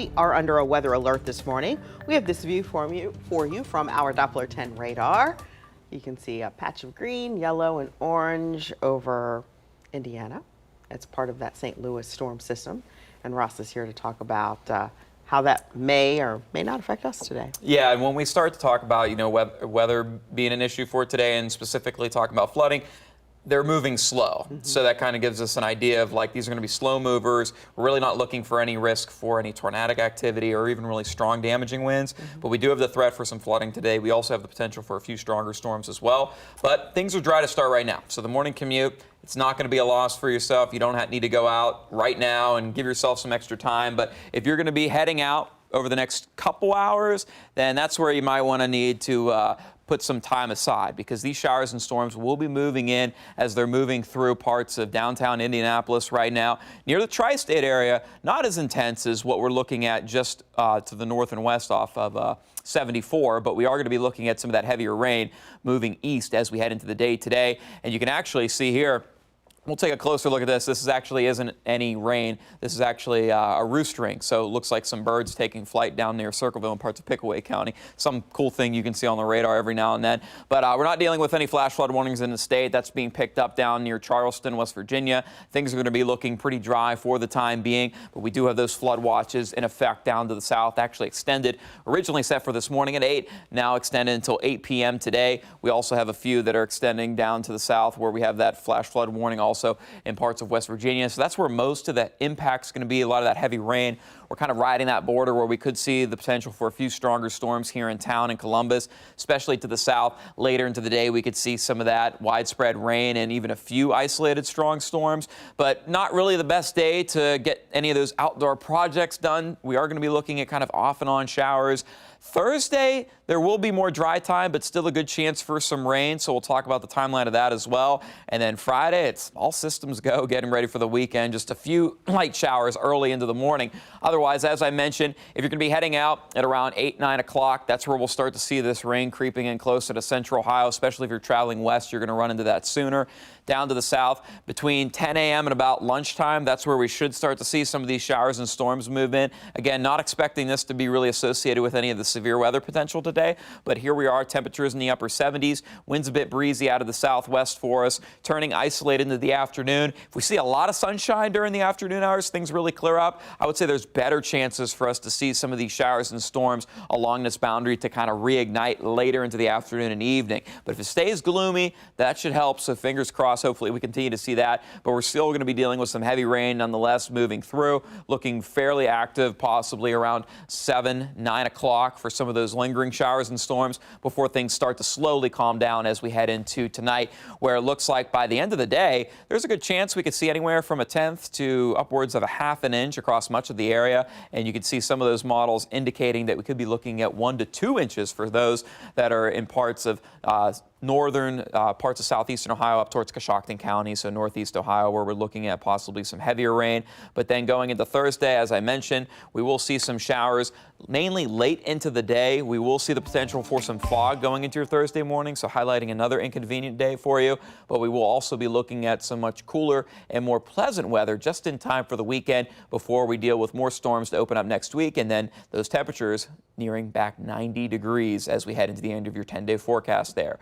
We are under a weather alert this morning. We have this view for you from our Doppler 10 radar. You can see a patch of green, yellow, and orange over Indiana. It's part of that St. Louis storm system. And Ross is here to talk about how that may or may not affect us today. Yeah, and when we start to talk about, weather being an issue for today and specifically talking about flooding, they're moving slow. So that kind of gives us an idea of like these are going to be slow movers. We're really not looking for any risk for any tornadic activity or even really strong damaging winds. But we do have the threat for some flooding today. We also have the potential for a few stronger storms as well. But things are dry to start right now. So the morning commute, it's not going to be a loss for yourself. You don't need to go out right now and give yourself some extra time. But if you're going to be heading out over the next couple hours, then that's where you might want to need to put some time aside, because these showers and storms will be moving in as they're moving through parts of downtown Indianapolis right now. Near the tri-state area, not as intense as what we're looking at just to the north and west off of 74, but we are going to be looking at some of that heavier rain moving east as we head into the day today. And you can actually see here, we'll take a closer look at this. This actually isn't any rain. This is actually a roostering. So it looks like some birds taking flight down near Circleville and parts of Pickaway County. Some cool thing you can see on the radar every now and then. But we're not dealing with any flash flood warnings in the state. That's being picked up down near Charleston, West Virginia. Things are going to be looking pretty dry for the time being. But we do have those flood watches in effect down to the south, actually extended. Originally set for this morning at 8, now extended until 8 p.m. today. We also have a few that are extending down to the south where we have that flash flood warning also in parts of West Virginia. So that's where most of the impact's going to be, a lot of that heavy rain. We're kind of riding that border where we could see the potential for a few stronger storms here in town in Columbus, especially to the south. Later into the day, we could see some of that widespread rain and even a few isolated strong storms, but not really the best day to get any of those outdoor projects done. We are going to be looking at kind of off and on showers. Thursday, there will be more dry time, but still a good chance for some rain. So we'll talk about the timeline of that as well. And then Friday, it's all systems go, getting ready for the weekend. Just a few light showers early into the morning. Otherwise, as I mentioned, if you're going to be heading out at around 8, 9 o'clock, that's where we'll start to see this rain creeping in closer to central Ohio, especially if you're traveling west. You're going to run into that sooner. Down to the south, between 10 a.m. and about lunchtime, that's where we should start to see some of these showers and storms move in. Again, not expecting this to be really associated with any of the severe weather potential today, but here we are, temperatures in the upper 70s, winds a bit breezy out of the southwest for us, turning isolated into the afternoon. If we see a lot of sunshine during the afternoon hours, things really clear up. I would say there's better chances for us to see some of these showers and storms along this boundary to kind of reignite later into the afternoon and evening. But if it stays gloomy, that should help, so fingers crossed. Hopefully we continue to see that, but we're still going to be dealing with some heavy rain nonetheless moving through, looking fairly active, possibly around 7, 9 o'clock for some of those lingering showers and storms before things start to slowly calm down as we head into tonight, where it looks like by the end of the day, there's a good chance we could see anywhere from 1/10 to upwards of 1/2 inch across much of the area. And you can see some of those models indicating that we could be looking at 1 to 2 inches for those that are in parts of northern parts of southeastern Ohio up towards Coshocton County, so northeast Ohio, where we're looking at possibly some heavier rain. But then going into Thursday, as I mentioned, we will see some showers mainly late into the day. We will see the potential for some fog going into your Thursday morning, so highlighting another inconvenient day for you. But we will also be looking at some much cooler and more pleasant weather just in time for the weekend before we deal with more storms to open up next week, and then those temperatures nearing back 90 degrees as we head into the end of your 10-day forecast there.